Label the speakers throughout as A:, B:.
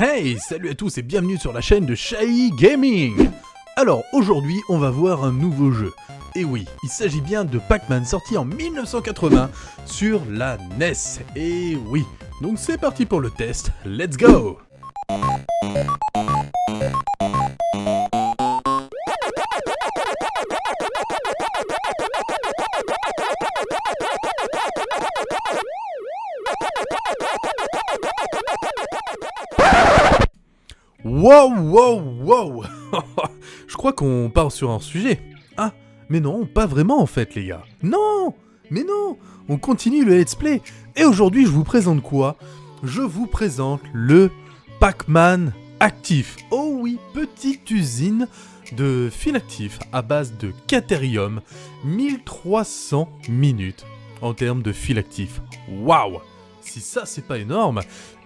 A: Hey, salut à tous et bienvenue sur la chaîne de Shy Gaming. Alors aujourd'hui on va voir un nouveau jeu. Et oui, il s'agit bien de Pac-Man sorti en 1980 sur la NES. Et oui, donc c'est parti pour le test, let's go. Wow. Je crois qu'on part sur un sujet. Ah, mais non, pas vraiment en fait les gars. Non, on continue le let's play. Et aujourd'hui je vous présente quoi? Je vous présente le Pac-Man actif. Oh oui, petite usine de fil actif à base de Caterium, 1300 minutes en termes de fil actif. Waouh! Si ça c'est pas énorme.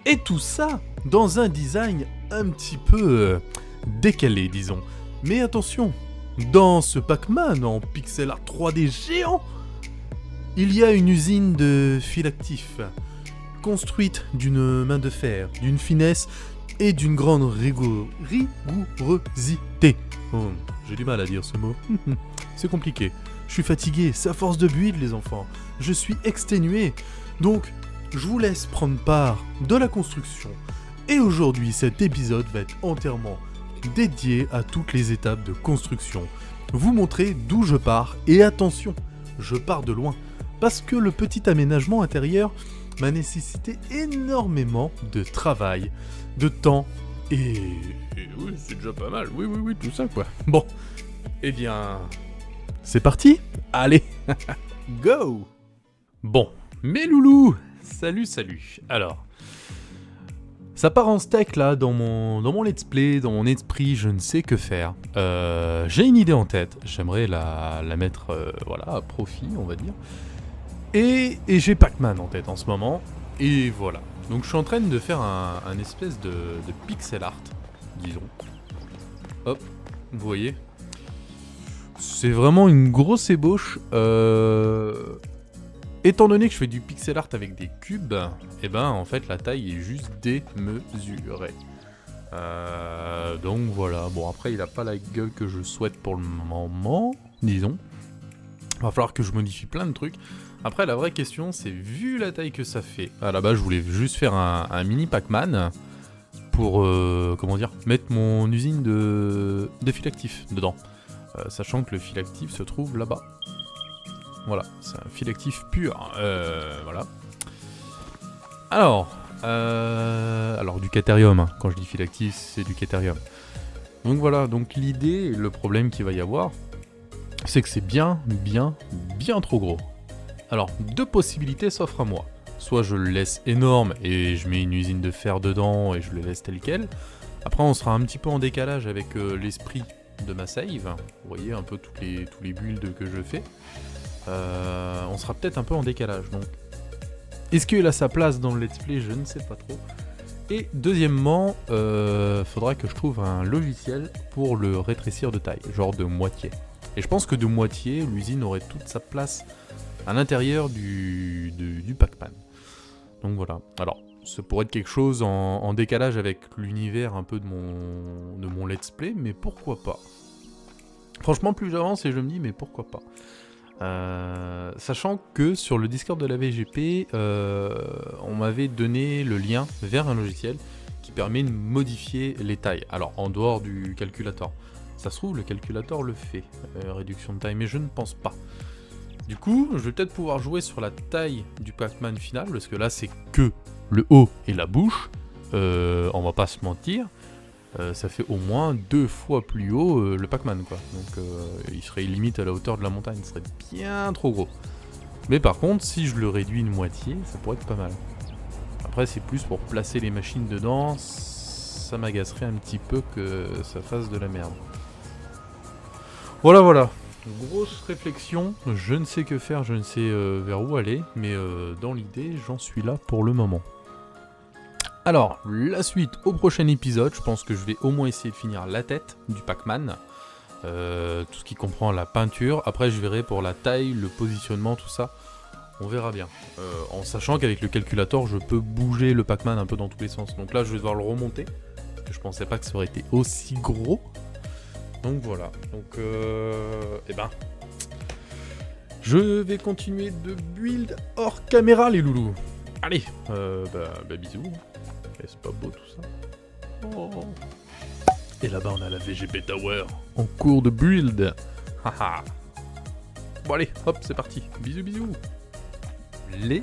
A: Et tout ça dans un design un petit peu décalé, disons. Mais attention, dans ce Pac-Man en pixel art 3D géant, il y a une usine de fil actif, construite d'une main de fer, d'une finesse et d'une grande rigourosité. Oh, j'ai du mal à dire ce mot. C'est compliqué. Je suis fatigué, c'est à force de build les enfants. Je suis exténué. Donc, je vous laisse prendre part de la construction. Et aujourd'hui, cet épisode va être entièrement dédié à toutes les étapes de construction. Vous montrer d'où je pars. Et attention, je pars de loin. Parce que le petit aménagement intérieur m'a nécessité énormément de travail, de temps. Et oui, c'est déjà pas mal. Oui, tout ça quoi. Bon, eh bien, c'est parti. Allez, go. Bon, mes loulous. Salut. Alors, ça part en steak là dans mon let's play, dans mon esprit, je ne sais que faire. J'ai une idée en tête, j'aimerais la mettre à profit, on va dire. Et j'ai Pac-Man en tête en ce moment. Et voilà. Donc je suis en train de faire un espèce de pixel art, disons. Hop, vous voyez. C'est vraiment une grosse ébauche. Étant donné que je fais du pixel art avec des cubes, et ben en fait la taille est juste démesurée. Donc voilà, bon après il a pas la gueule que je souhaite pour le moment, disons. Va falloir que je modifie plein de trucs. Après la vraie question c'est, vu la taille que ça fait, à la base je voulais juste faire un mini Pac-Man pour, mettre mon usine de fil actif dedans. Sachant que le fil actif se trouve là-bas. Voilà, c'est un fil actif pur, voilà. Alors du Caterium, hein. Quand je dis fil actif, c'est du Caterium. Donc voilà, donc l'idée, le problème qu'il va y avoir, c'est que c'est bien trop gros. Alors, deux possibilités s'offrent à moi. Soit je le laisse énorme et je mets une usine de fer dedans et je le laisse tel quel. Après, on sera un petit peu en décalage avec l'esprit de ma save. Vous voyez un peu tous les builds que je fais. On sera peut-être un peu en décalage, donc est-ce qu'il a sa place dans le let's play? Je ne sais pas trop. Et deuxièmement, faudra que je trouve un logiciel pour le rétrécir de taille, genre de moitié. Et je pense que de moitié, l'usine aurait toute sa place à l'intérieur du Pac-Man. Donc voilà. Alors, ça pourrait être quelque chose en décalage avec l'univers un peu de mon let's play, mais pourquoi pas? Franchement, plus j'avance et je me dis, mais pourquoi pas? Sachant que sur le Discord de la VGP, on m'avait donné le lien vers un logiciel qui permet de modifier les tailles. Alors en dehors du calculateur, ça se trouve le calculateur le fait, réduction de taille, mais je ne pense pas. Du coup, je vais peut-être pouvoir jouer sur la taille du Pac-Man final, parce que là c'est que le haut et la bouche, on va pas se mentir. Ça fait au moins 2 fois plus haut le Pac-Man quoi. Donc il serait limite à la hauteur de la montagne, ce serait bien trop gros. Mais par contre si je le réduis une moitié, ça pourrait être pas mal. Après c'est plus pour placer les machines dedans, ça m'agacerait un petit peu que ça fasse de la merde. Voilà. Grosse réflexion, je ne sais que faire, je ne sais vers où aller, mais dans l'idée j'en suis là pour le moment. Alors, la suite au prochain épisode, je pense que je vais au moins essayer de finir la tête du Pac-Man, tout ce qui comprend la peinture. Après, je verrai pour la taille, le positionnement, tout ça, on verra bien. En sachant qu'avec le calculateur, je peux bouger le Pac-Man un peu dans tous les sens. Donc là, je vais devoir le remonter, je pensais pas que ça aurait été aussi gros. Donc voilà, donc eh ben, je vais continuer de build hors caméra les loulous. Allez, bisous. Et c'est pas beau tout ça. Oh. Et là-bas on a la VGP Tower en cours de build. Haha. Bon allez, hop, c'est parti. Bisous bisous. Les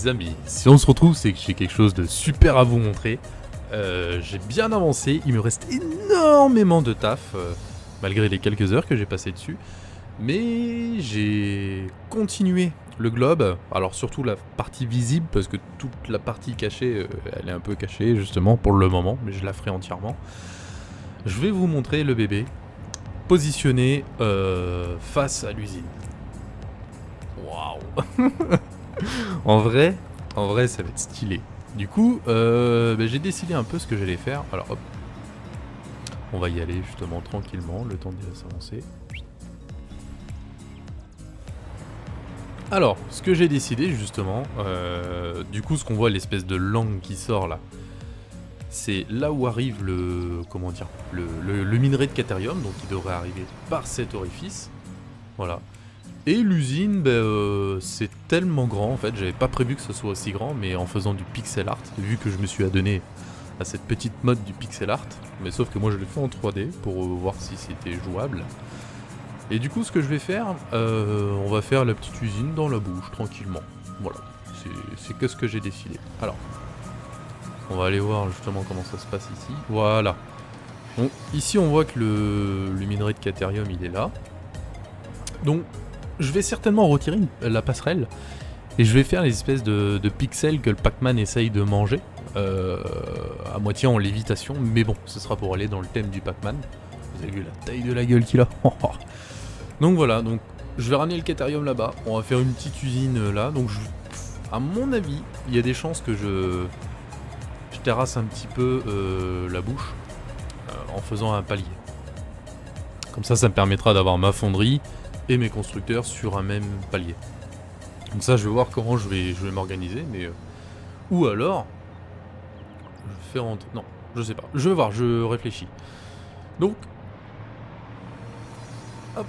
A: amis, si on se retrouve, c'est que j'ai quelque chose de super à vous montrer. J'ai bien avancé, il me reste énormément de taf, malgré les quelques heures que j'ai passées dessus. Mais j'ai continué le globe, alors surtout la partie visible, parce que toute la partie cachée, elle est un peu cachée justement pour le moment, mais je la ferai entièrement. Je vais vous montrer le bébé positionné face à l'usine. Waouh. En vrai, ça va être stylé. Du coup, j'ai décidé un peu ce que j'allais faire. Alors hop, on va y aller justement tranquillement, le temps de s'avancer. Alors, ce que j'ai décidé justement, du coup, ce qu'on voit, l'espèce de langue qui sort là, c'est là où arrive le, comment dire, le minerai de Caterium, donc il devrait arriver par cet orifice. Voilà. Et l'usine, c'est tellement grand en fait, j'avais pas prévu que ce soit aussi grand, mais en faisant du pixel art, vu que je me suis adonné à cette petite mode du pixel art, mais sauf que moi je l'ai fait en 3D pour voir si c'était jouable. Et du coup ce que je vais faire, on va faire la petite usine dans la bouche, tranquillement. Voilà, c'est que ce que j'ai décidé. Alors, on va aller voir justement comment ça se passe ici. Voilà. Donc ici on voit que le minerai de Caterium il est là. Donc je vais certainement retirer la passerelle et je vais faire les espèces de pixels que le Pac-Man essaye de manger à moitié en lévitation, mais bon, ce sera pour aller dans le thème du Pac-Man. Vous avez vu la taille de la gueule qu'il a. Donc voilà, donc je vais ramener le Caterium là-bas, on va faire une petite usine là, donc à mon avis, il y a des chances que je terrasse un petit peu la bouche en faisant un palier. Comme ça me permettra d'avoir ma fonderie et mes constructeurs sur un même palier. Donc ça je vais voir comment je vais m'organiser, mais ou alors je fais rentrer. Non, je sais pas. Je vais voir, je réfléchis. Donc hop.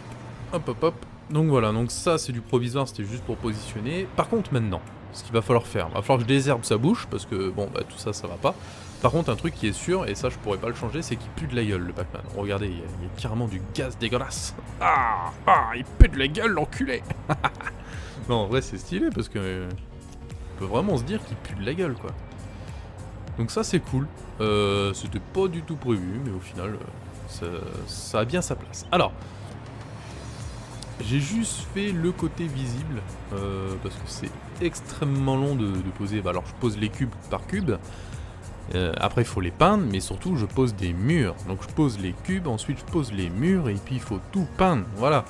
A: Donc voilà, donc ça c'est du provisoire, c'était juste pour positionner. Par contre maintenant, ce qu'il va falloir faire, il va falloir que je désherbe sa bouche, parce que bon tout ça va pas. Par contre un truc qui est sûr, et ça je pourrais pas le changer, c'est qu'il pue de la gueule le Pac-Man. Regardez, il y a carrément du gaz dégueulasse. Il pue de la gueule l'enculé. Non en vrai c'est stylé parce que on peut vraiment se dire qu'il pue de la gueule quoi. Donc ça c'est cool. C'était pas du tout prévu, mais au final ça a bien sa place. Alors, j'ai juste fait le côté visible, parce que c'est extrêmement long de poser. Alors je pose les cubes par cube. Après il faut les peindre, mais surtout je pose des murs. Donc je pose les cubes, ensuite je pose les murs, et puis il faut tout peindre, voilà.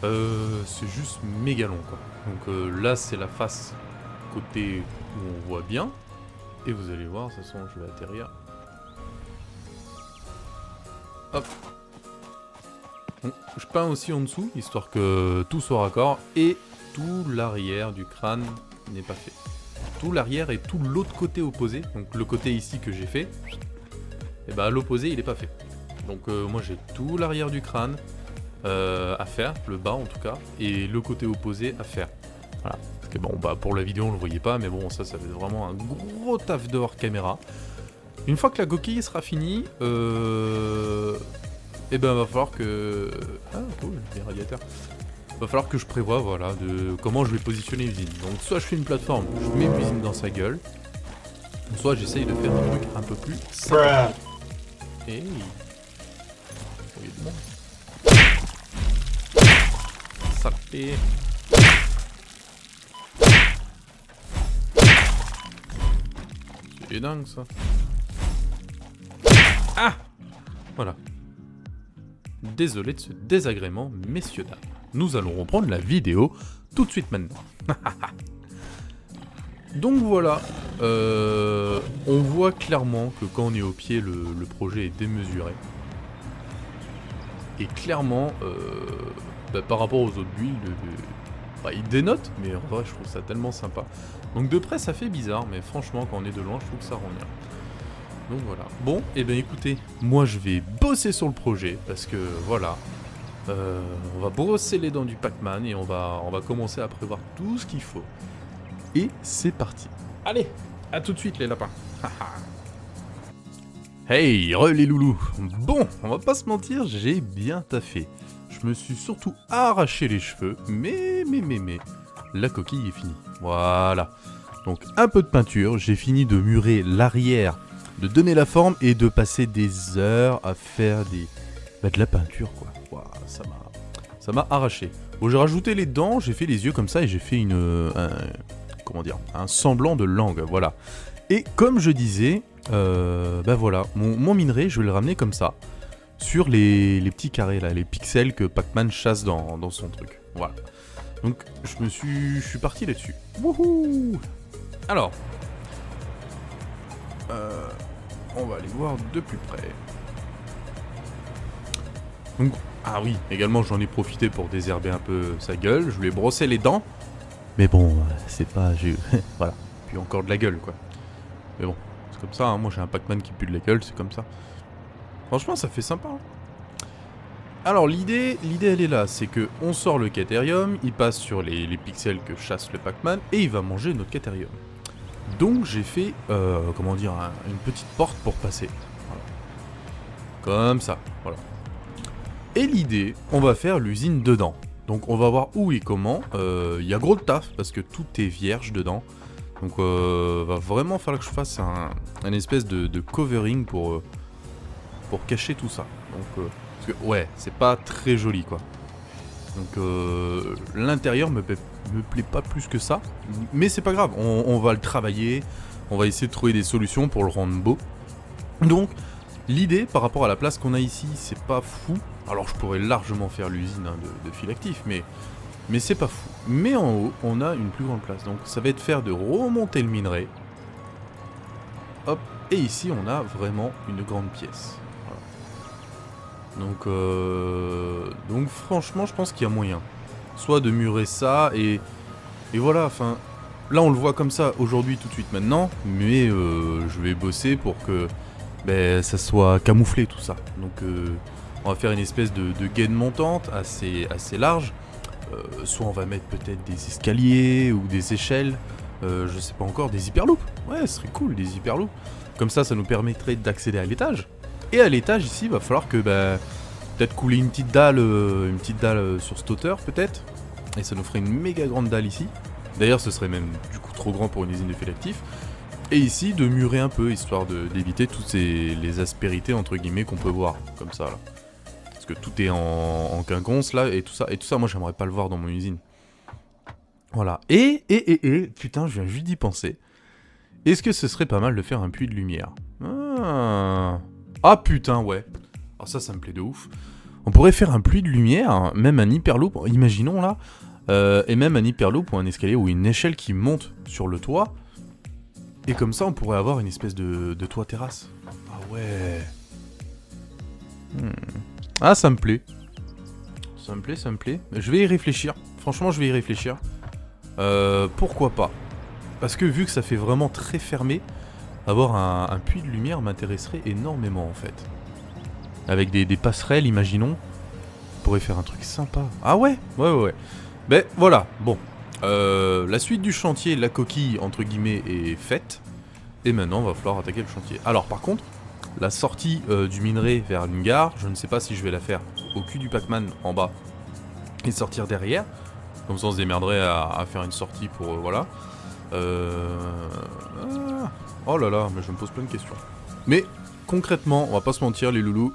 A: C'est juste méga long quoi. Donc là c'est la face côté où on voit bien. Et vous allez voir, de toute façon je vais atterrir. Hop. Bon, je peins aussi en dessous, histoire que tout soit raccord. Et tout l'arrière du crâne n'est pas fait. Tout l'arrière et tout l'autre côté opposé, donc le côté ici que j'ai fait, et à l'opposé il est pas fait. Donc moi j'ai tout l'arrière du crâne à faire, le bas en tout cas, et le côté opposé à faire. Voilà. Parce que bon pour la vidéo on le voyait pas, mais bon ça va être vraiment un gros taf de hors caméra. Une fois que la coquille sera finie, va falloir que... Ah cool, les radiateurs. Va falloir que je prévoie, voilà, de comment je vais positionner l'usine. Donc soit je fais une plateforme, je mets l'usine dans sa gueule, soit j'essaye de faire un truc un peu plus simple. Et... il y a du monde. Saleté. C'est dingue ça. Ah! Voilà. Désolé de ce désagrément, messieurs dames. Nous allons reprendre la vidéo tout de suite maintenant. Donc voilà, on voit clairement que quand on est au pied, le projet est démesuré. Et clairement, par rapport aux autres builds, il dénote, mais en vrai je trouve ça tellement sympa. Donc de près ça fait bizarre, mais franchement quand on est de loin, je trouve que ça rend bien. Donc voilà. Bon, et ben écoutez, moi je vais bosser sur le projet parce que voilà, on va brosser les dents du Pac-Man et on va commencer à prévoir tout ce qu'il faut. Et c'est parti. Allez, à tout de suite les lapins. Hey, les loulous. Bon, on va pas se mentir, j'ai bien taffé. Je me suis surtout arraché les cheveux, mais, la coquille est finie. Voilà. Donc un peu de peinture, j'ai fini de murer l'arrière, de donner la forme et de passer des heures à faire de la peinture quoi. Waouh, ça m'a arraché. Bon, j'ai rajouté les dents, j'ai fait les yeux comme ça et j'ai fait un semblant de langue, voilà. Et comme je disais, voilà, mon minerai, je vais le ramener comme ça, sur les petits carrés là, les pixels que Pac-Man chasse dans son truc. Voilà. Donc je suis parti là-dessus. Wouhou! Alors, on va aller voir de plus près. Donc, ah oui, également j'en ai profité pour désherber un peu sa gueule, je lui ai brossé les dents. Mais bon, c'est pas... voilà, puis encore de la gueule quoi. Mais bon, c'est comme ça, hein. Moi j'ai un Pac-Man qui pue de la gueule, c'est comme ça. Franchement ça fait sympa. Hein. Alors l'idée elle est là, c'est que on sort le Caterium, il passe sur les pixels que chasse le Pac-Man et il va manger notre Caterium. Donc j'ai fait, une petite porte pour passer. Voilà. Comme ça, voilà. Et l'idée, on va faire l'usine dedans. Donc on va voir où et comment. Il y a gros de taf parce que tout est vierge dedans. Donc va vraiment falloir que je fasse un espèce de covering pour cacher tout ça. Donc parce que ouais, c'est pas très joli quoi. Donc l'intérieur me plaît pas plus que ça, mais c'est pas grave, on va le travailler, on va essayer de trouver des solutions pour le rendre beau. Donc l'idée par rapport à la place qu'on a ici, c'est pas fou. Alors je pourrais largement faire l'usine de fil actif, mais c'est pas fou. Mais en haut, on a une plus grande place, donc ça va être faire de remonter le minerai. Hop, et ici on a vraiment une grande pièce. Donc franchement je pense qu'il y a moyen. Soit de murer ça et voilà, enfin... Là on le voit comme ça aujourd'hui tout de suite maintenant, mais je vais bosser pour que ça soit camouflé tout ça. Donc on va faire une espèce de gaine montante assez large. Soit on va mettre peut-être des escaliers ou des échelles, je sais pas encore, des hyperloops. Ouais, ce serait cool, des hyperloops. Comme ça nous permettrait d'accéder à l'étage. Et à l'étage ici, il va falloir que peut-être couler une petite dalle sur cette hauteur peut-être. Et ça nous ferait une méga grande dalle ici. D'ailleurs ce serait même du coup trop grand pour une usine de fil actif. Et ici de murer un peu, histoire d'éviter toutes les aspérités entre guillemets qu'on peut voir, comme ça là. Parce que tout est en quinconce là, et tout ça moi j'aimerais pas le voir dans mon usine. Voilà. Et putain, je viens juste d'y penser. Est-ce que ce serait pas mal de faire un puits de lumière? Ah putain, ouais. Alors ça me plaît de ouf. On pourrait faire un puits de lumière, même un hyperloop, imaginons là, et même un hyperloop ou un escalier ou une échelle qui monte sur le toit. Et comme ça, on pourrait avoir une espèce de toit terrasse. Ah ouais. Ah, ça me plaît. Ça me plaît. Je vais y réfléchir. Franchement, je vais y réfléchir. Pourquoi pas? Parce que vu que ça fait vraiment très fermé, avoir un puits de lumière m'intéresserait énormément en fait. Avec des passerelles, imaginons. On pourrait faire un truc sympa. Ah ouais. Ben voilà, bon. La suite du chantier, la coquille, entre guillemets, est faite. Et maintenant, il va falloir attaquer le chantier. Alors par contre, la sortie du minerai vers une gare, je ne sais pas si je vais la faire au cul du Pac-Man en bas et sortir derrière. Comme ça on se démerderait à faire une sortie pour... voilà. Oh là là, mais je me pose plein de questions. Mais concrètement, on va pas se mentir les loulous,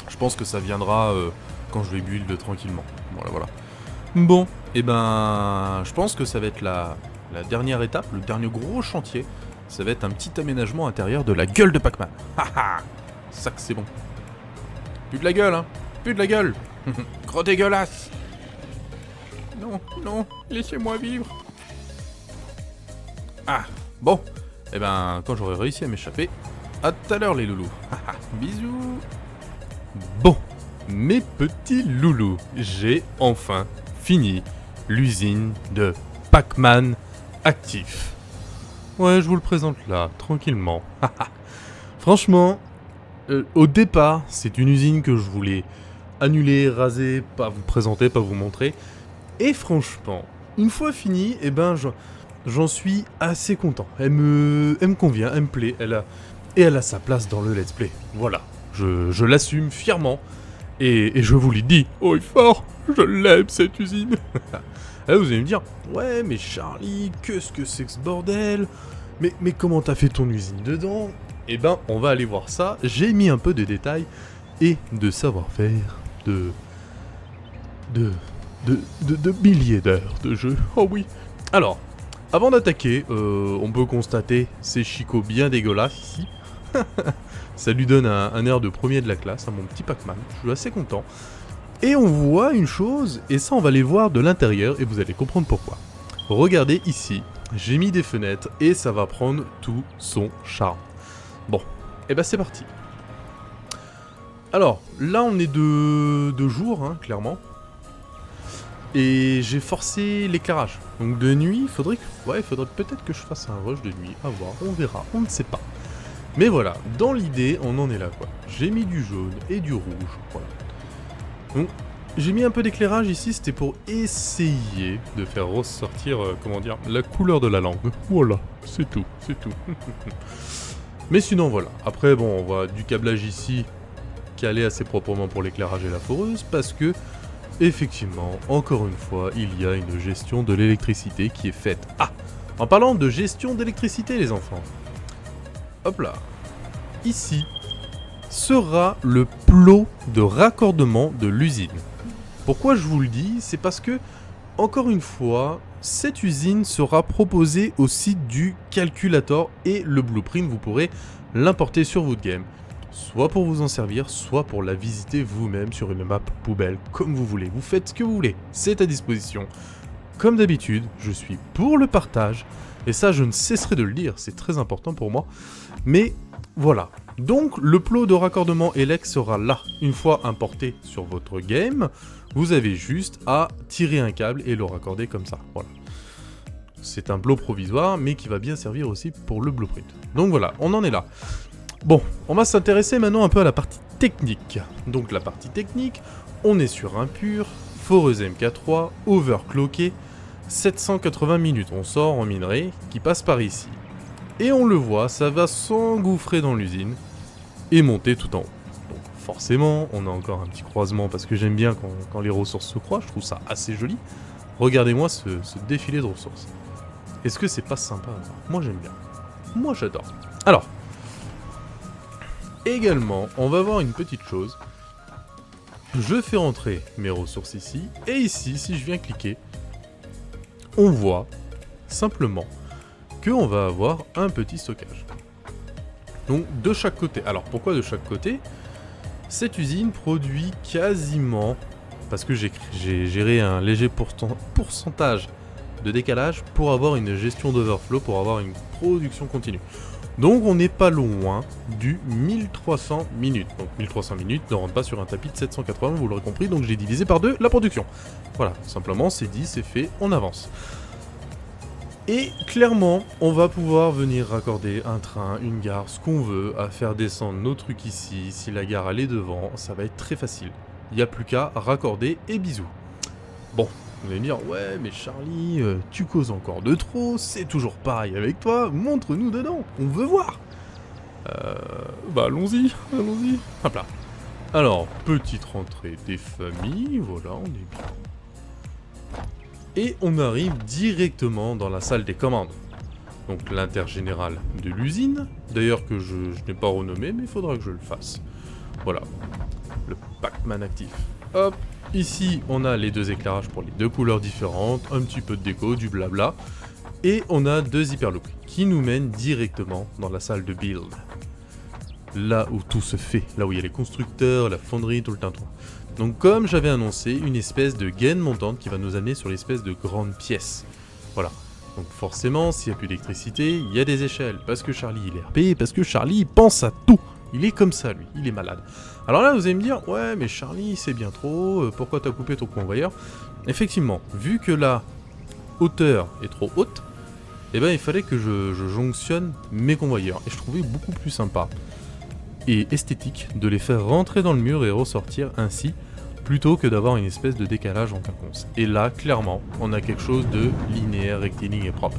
A: je pense que ça viendra quand je vais build tranquillement. Voilà. Bon, et je pense que ça va être la dernière étape, le dernier gros chantier. Ça va être un petit aménagement intérieur de la gueule de Pac-Man. Haha, ça que c'est bon. Plus de la gueule, hein. Plus de la gueule. Gros dégueulasse. Non, laissez-moi vivre. Ah, bon. Et quand j'aurai réussi à m'échapper, à tout à l'heure les loulous. Bisous. Bon, mes petits loulous, j'ai enfin fini l'usine de Pac-Man actif. Ouais, je vous le présente là, tranquillement. Franchement, au départ, c'est une usine que je voulais annuler, raser, pas vous présenter, pas vous montrer. Et franchement, une fois fini, eh ben, j'en suis assez content. Elle me convient, elle me plaît, elle a sa place dans le let's play. Voilà, je l'assume fièrement. Et je vous l'ai dit, haut et fort, je l'aime cette usine. Là, vous allez me dire, ouais, mais Charlie, qu'est-ce que c'est que ce bordel? Mais comment t'as fait ton usine dedans? Eh ben, on va aller voir ça. J'ai mis un peu de détails et de savoir-faire de milliers d'heures de jeu. Oh oui. Alors, avant d'attaquer, on peut constater ces chicots bien dégueulasses ici. Ça lui donne un air de premier de la classe, à mon petit Pac-Man. Je suis assez content. Et on voit une chose, et ça on va les voir de l'intérieur, et vous allez comprendre pourquoi. Regardez ici, j'ai mis des fenêtres, et ça va prendre tout son charme. Bon, et ben c'est parti. Alors, là on est de jour, hein, clairement. Et j'ai forcé l'éclairage. Donc de nuit, il faudrait peut-être que je fasse un rush de nuit. À voir, on verra, on ne sait pas. Mais voilà, dans l'idée, on en est là, quoi. J'ai mis du jaune et du rouge, voilà. Donc, j'ai mis un peu d'éclairage ici, c'était pour essayer de faire ressortir, la couleur de la langue. Voilà, c'est tout, c'est tout. Mais sinon, voilà. Après, bon, on voit du câblage ici, calé assez proprement pour l'éclairage et la foreuse, parce que, effectivement, encore une fois, il y a une gestion de l'électricité qui est faite. Ah, en parlant de gestion d'électricité, les enfants. Hop là. Ici sera le plot de raccordement de l'usine. Pourquoi je vous le dis? C'est parce que, encore une fois, cette usine sera proposée au site du Calculator et le blueprint, vous pourrez l'importer sur votre game. Soit pour vous en servir, soit pour la visiter vous-même sur une map poubelle, comme vous voulez. Vous faites ce que vous voulez, c'est à disposition. Comme d'habitude, je suis pour le partage, et ça je ne cesserai de le dire, c'est très important pour moi. Mais voilà, donc le plot de raccordement Elec sera là. Une fois importé sur votre game, vous avez juste à tirer un câble et le raccorder comme ça, voilà. C'est un plot provisoire, mais qui va bien servir aussi pour le blueprint. Donc voilà, on en est là. Bon, on va s'intéresser maintenant un peu à la partie technique. Donc la partie technique, on est sur un pur, foreuse MK3, overclocké, 780 minutes. On sort en minerai qui passe par ici. Et on le voit, ça va s'engouffrer dans l'usine et monter tout en haut. Donc forcément, on a encore un petit croisement parce que j'aime bien quand les ressources se croisent, je trouve ça assez joli. Regardez-moi ce défilé de ressources. Est-ce que c'est pas sympa? Moi j'aime bien. Moi j'adore. Alors, également, on va voir une petite chose. Je fais rentrer mes ressources ici, et ici, si je viens cliquer, on voit simplement qu'on va avoir un petit stockage. Donc de chaque côté. Alors pourquoi de chaque côté? Cette usine produit quasiment, parce que j'ai géré un léger pourcentage de décalage pour avoir une gestion d'overflow, pour avoir une production continue. Donc on n'est pas loin du 1300 minutes. Donc 1300 minutes ne rentre pas sur un tapis de 780, vous l'aurez compris, donc j'ai divisé par 2 la production. Voilà, simplement c'est dit, c'est fait, on avance. Et clairement, on va pouvoir venir raccorder un train, une gare, ce qu'on veut, à faire descendre nos trucs ici. Si la gare elle est devant, ça va être très facile. Il n'y a plus qu'à raccorder et bisous. Bon, vous allez me dire, ouais mais Charlie, tu causes encore de trop, c'est toujours pareil avec toi, montre-nous dedans, on veut voir. Bah allons-y, allons-y. Hop là. Alors, petite rentrée des familles, voilà, on est bien. Et on arrive directement dans la salle des commandes. Donc l'intergénéral de l'usine, d'ailleurs que je n'ai pas renommé, mais il faudra que je le fasse. Voilà, le Pac-Man actif. Hop, ici on a les deux éclairages pour les deux couleurs différentes, un petit peu de déco, du blabla. Et on a deux hyperloops qui nous mènent directement dans la salle de build. Là où tout se fait, là où il y a les constructeurs, la fonderie, tout le tintouin. Donc comme j'avais annoncé, une espèce de gaine montante qui va nous amener sur l'espèce de grande pièce. Voilà. Donc forcément, s'il n'y a plus d'électricité, il y a des échelles. Parce que Charlie, il est RP, parce que Charlie, il pense à tout. Il est comme ça, lui. Il est malade. Alors là, vous allez me dire, ouais, mais Charlie, c'est bien trop. Pourquoi t'as coupé ton convoyeur? Effectivement, vu que la hauteur est trop haute, eh ben, il fallait que je jonctionne mes convoyeurs. Et je trouvais beaucoup plus sympa et esthétique de les faire rentrer dans le mur et ressortir ainsi, plutôt que d'avoir une espèce de décalage en quinconce. Et là, clairement, on a quelque chose de linéaire, rectiligne et propre.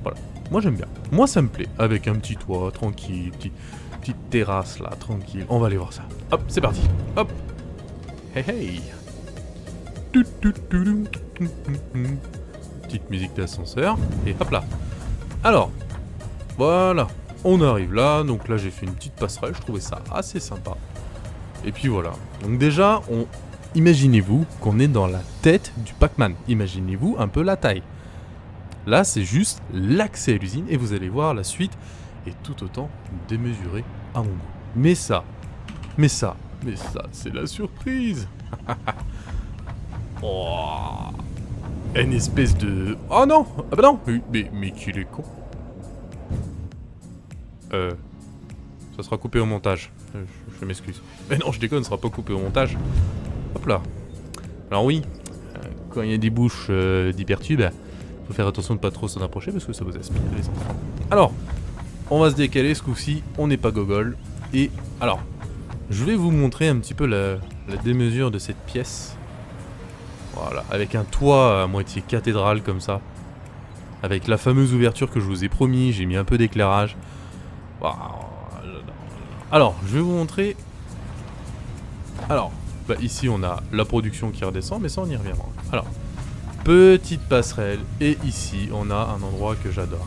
A: Voilà. Moi j'aime bien. Moi ça me plaît. Avec un petit toit, tranquille, petite terrasse là, tranquille. On va aller voir ça. Hop, c'est parti. Hop. Hey hey. Petite musique d'ascenseur. Et hop là. Alors, voilà. On arrive là. Donc là j'ai fait une petite passerelle. Je trouvais ça assez sympa. Et puis voilà. Donc déjà, imaginez-vous qu'on est dans la tête du Pac-Man. Imaginez-vous un peu la taille. Là, c'est juste l'accès à l'usine et vous allez voir la suite est tout autant démesurée à mon goût. Mais ça, c'est la surprise. Oh, une espèce de... Oh non. Ah bah non. Mais qu'il est con. Ça sera coupé au montage. Je m'excuse. Mais non, je déconne, ça sera pas coupé au montage. Hop là. Alors oui, quand il y a des bouches d'hypertube, faut faire attention de pas trop s'en approcher parce que ça vous aspire les enfants. Alors, on va se décaler ce coup-ci, on n'est pas gogol. Et alors, je vais vous montrer un petit peu la démesure de cette pièce. Voilà, avec un toit à moitié cathédrale comme ça. Avec la fameuse ouverture que je vous ai promis, j'ai mis un peu d'éclairage. Alors, je vais vous montrer... Alors, bah ici on a la production qui redescend, mais ça on y reviendra. Alors, petite passerelle, et ici on a un endroit que j'adore.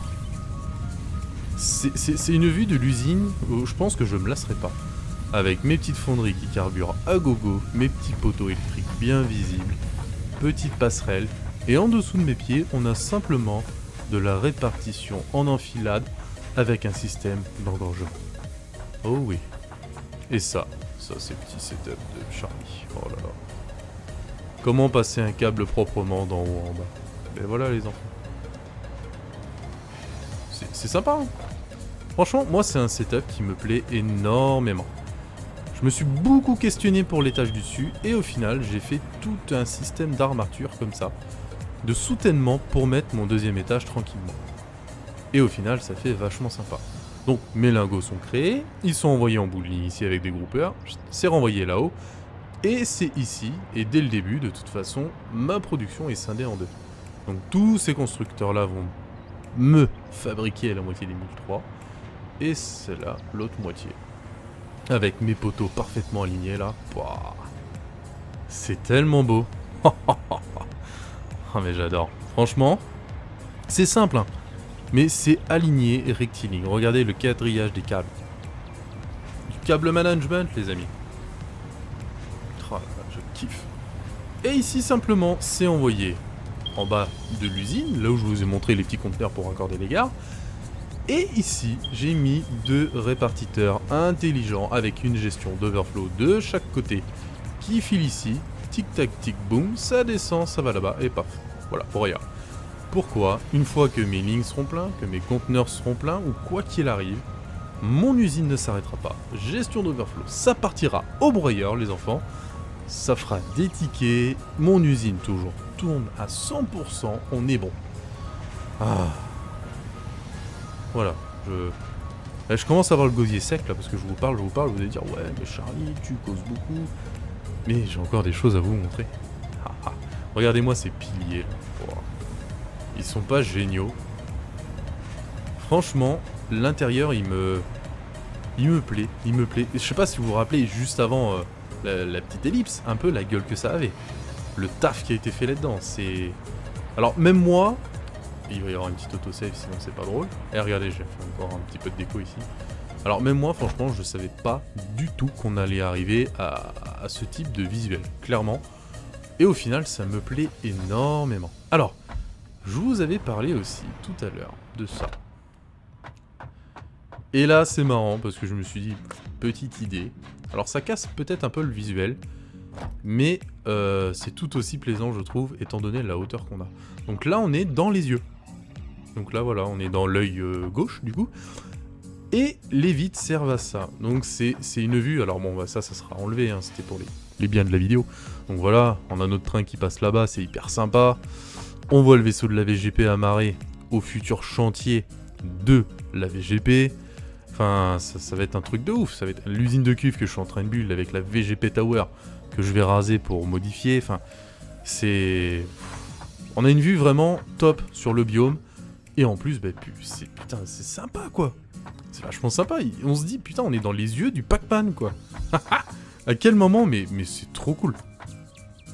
A: C'est une vue de l'usine où je pense que je me lasserai pas. Avec mes petites fonderies qui carburent à gogo, mes petits poteaux électriques bien visibles, petite passerelle, et en dessous de mes pieds on a simplement de la répartition en enfilade avec un système d'engorgement. Oh oui. Et ça c'est petit setup de Charlie. Oh là là. Comment passer un câble proprement d'en haut en bas? Ben voilà les enfants. C'est sympa hein. Franchement, moi c'est un setup qui me plaît énormément. Je me suis beaucoup questionné pour l'étage du dessus et au final j'ai fait tout un système d'armature comme ça, de soutènement pour mettre mon deuxième étage tranquillement. Et au final ça fait vachement sympa. Donc mes lingots sont créés, ils sont envoyés en bout de ligne ici avec des groupeurs, c'est renvoyé là-haut. Et c'est ici, et dès le début, de toute façon, ma production est scindée en deux. Donc tous ces constructeurs-là vont me fabriquer la moitié des 1003, et c'est là l'autre moitié. Avec mes poteaux parfaitement alignés là. Pouah. C'est tellement beau. Oh mais j'adore. Franchement, c'est simple, hein, mais c'est aligné et rectiligne. Regardez le quadrillage des câbles. Du câble management, les amis. Oh là là, je kiffe. Et ici, simplement, c'est envoyé en bas de l'usine, là où je vous ai montré les petits conteneurs pour raccorder les gares. Et ici, j'ai mis 2 répartiteurs intelligents avec une gestion d'overflow de chaque côté qui file ici. Tic tac tic boum, ça descend, ça va là-bas et paf. Voilà, pour rien. Pourquoi? Une fois que mes lignes seront pleins, que mes conteneurs seront pleins, ou quoi qu'il arrive, mon usine ne s'arrêtera pas. Gestion d'overflow, ça partira au broyeur, les enfants. Ça fera des tickets. Mon usine toujours tourne à 100%. On est bon. Ah. Voilà. Là, je commence à avoir le gosier sec là parce que je vous parle, vous allez dire ouais mais Charlie, tu causes beaucoup. Mais j'ai encore des choses à vous montrer. Regardez-moi ces piliers là. Wow. Ils sont pas géniaux. Franchement, l'intérieur il me plaît. Je sais pas si vous vous rappelez juste avant la petite ellipse, un peu la gueule que ça avait. Le taf qui a été fait là-dedans, c'est... Alors même moi, il va y avoir une petite autosave sinon c'est pas drôle. Et regardez, j'ai fait encore un petit peu de déco ici. Alors même moi, franchement, je savais pas du tout qu'on allait arriver à ce type de visuel, clairement. Et au final, ça me plaît énormément. Alors, je vous avais parlé aussi tout à l'heure de ça. Et là, c'est marrant parce que je me suis dit, petite idée. Alors ça casse peut-être un peu le visuel, mais c'est tout aussi plaisant, je trouve, étant donné la hauteur qu'on a. Donc là, on est dans les yeux. Donc là, voilà, on est dans l'œil gauche, du coup. Et les vitres servent à ça. Donc c'est une vue. Alors bon, bah, ça sera enlevé, hein, c'était pour les biens de la vidéo. Donc voilà, on a notre train qui passe là-bas, c'est hyper sympa. On voit le vaisseau de la VGP amarré au futur chantier de la VGP. Enfin, ça va être un truc de ouf. Ça va être l'usine de cuve que je suis en train de build avec la VGP Tower que je vais raser pour modifier. Enfin, c'est... On a une vue vraiment top sur le biome. Et en plus, bah, putain, c'est sympa, quoi. C'est vachement sympa. On se dit, putain, on est dans les yeux du Pac-Man, quoi. À quel moment? Mais c'est trop cool.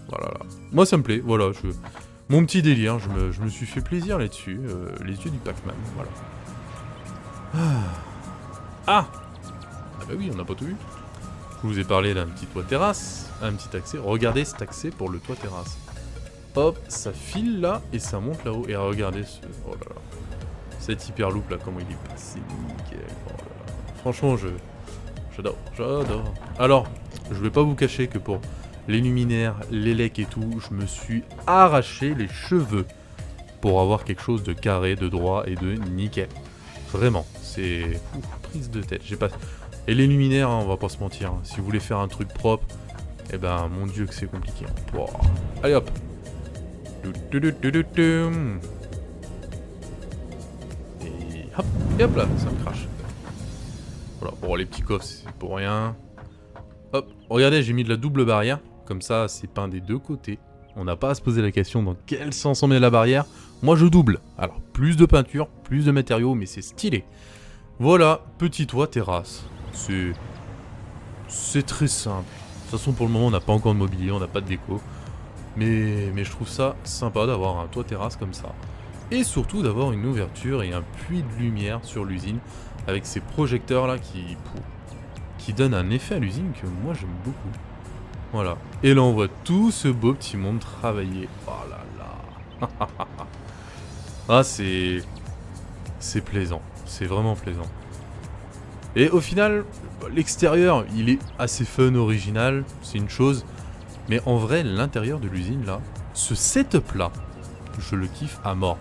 A: Voilà. Moi, ça me plaît. Voilà, mon petit délire. Je me suis fait plaisir là-dessus. Les yeux du Pac-Man, voilà. Ah bah oui, on n'a pas tout vu. Je vous ai parlé d'un petit toit terrasse, un petit accès. Regardez cet accès pour le toit terrasse. Hop, ça file là et ça monte là-haut. Et regardez oh là là. Cet hyperloop là, comment il est passé. Nickel. Oh là là. Franchement, j'adore. Alors, je vais pas vous cacher que pour les luminaires, les lecs et tout, je me suis arraché les cheveux pour avoir quelque chose de carré, de droit et de nickel. Vraiment, c'est prise de tête. Et les luminaires, hein, on va pas se mentir. Hein. Si vous voulez faire un truc propre, eh ben, mon dieu que c'est compliqué. Hein. Wow. Allez hop. Et hop là, ça me crache. Voilà, bon, les petits coffres, c'est pour rien. Hop, regardez, j'ai mis de la double barrière. Comme ça, c'est peint des deux côtés. On n'a pas à se poser la question dans quel sens on met la barrière. Moi, je double. Alors, plus de peinture, plus de matériaux, mais c'est stylé. Voilà, petit toit terrasse. C'est très simple. De toute façon, pour le moment, on n'a pas encore de mobilier, on n'a pas de déco. Mais je trouve ça sympa d'avoir un toit terrasse comme ça. Et surtout d'avoir une ouverture et un puits de lumière sur l'usine. Avec ces projecteurs là qui donnent un effet à l'usine que moi j'aime beaucoup. Voilà. Et là on voit tout ce beau petit monde travailler. Oh là là. Ah c'est plaisant. C'est vraiment plaisant. Et au final, l'extérieur il est assez fun, original. C'est une chose. Mais en vrai, l'intérieur de l'usine là, ce setup là, je le kiffe à mort.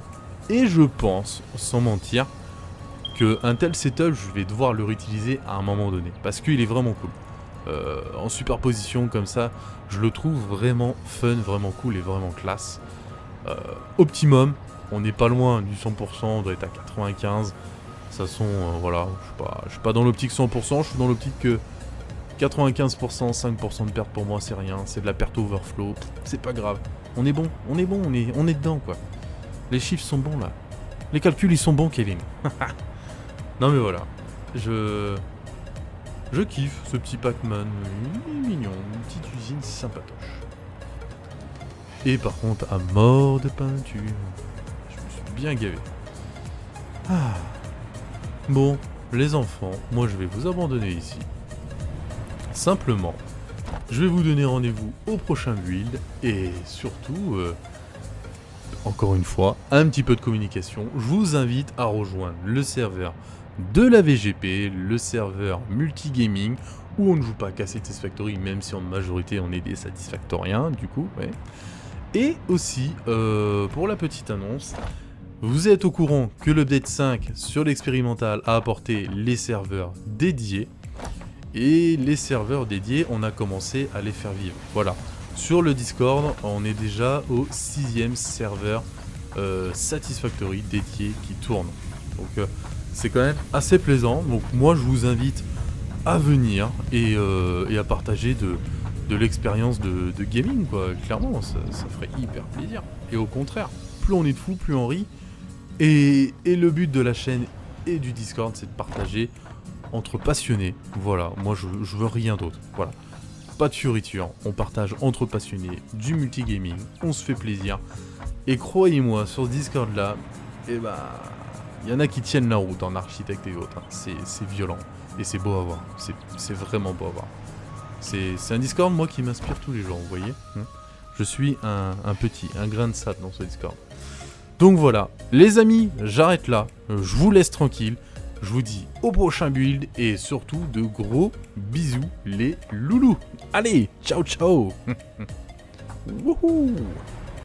A: Et je pense, sans mentir, qu'un tel setup, je vais devoir le réutiliser à un moment donné. Parce qu'il est vraiment cool. En superposition comme ça, je le trouve vraiment fun, vraiment cool et vraiment classe. Optimum, on n'est pas loin du 100%, on doit être à 95%. De toute façon, voilà, je suis pas dans l'optique 100%, je suis dans l'optique que 95%, 5% de perte pour moi c'est rien, c'est de la perte overflow, c'est pas grave. On est bon, on est dedans quoi. Les chiffres sont bons là. Les calculs ils sont bons Kevin. Non mais voilà. Je kiffe ce petit Pac-Man. Il est mignon, une petite usine sympatoche. Et par contre à mort de peinture. Je me suis bien gavé. Ah. Bon, les enfants, moi je vais vous abandonner ici. Simplement, je vais vous donner rendez-vous au prochain build. Et surtout... encore une fois, un petit peu de communication. Je vous invite à rejoindre le serveur de la VGP, le serveur multigaming, où on ne joue pas qu'à Satisfactory, même si en majorité on est des satisfactoriens, du coup, ouais. Et aussi, pour la petite annonce, vous êtes au courant que l'update 5 sur l'expérimental a apporté les serveurs dédiés. Et les serveurs dédiés, on a commencé à les faire vivre. Voilà. Sur le Discord, on est déjà au 6e serveur Satisfactory dédié qui tourne. Donc c'est quand même assez plaisant. Donc moi je vous invite à venir et à partager de l'expérience de gaming quoi. Clairement, ça ferait hyper plaisir. Et au contraire, plus on est de fous, plus on rit. Et le but de la chaîne et du Discord, c'est de partager entre passionnés. Voilà, moi je veux rien d'autre. Voilà. Pas de fioriture, on partage entre passionnés du multigaming, on se fait plaisir. Et croyez-moi, sur ce Discord là, eh ben, il y en a qui tiennent la route en architecte et autres. Hein. C'est violent et c'est beau à voir. C'est vraiment beau à voir. C'est un Discord, moi, qui m'inspire tous les jours, vous voyez. Je suis un grain de sable dans ce Discord. Donc voilà, les amis, j'arrête là. Je vous laisse tranquille. Je vous dis au prochain build et surtout de gros bisous les loulous. Allez, ciao ciao. Wouhou.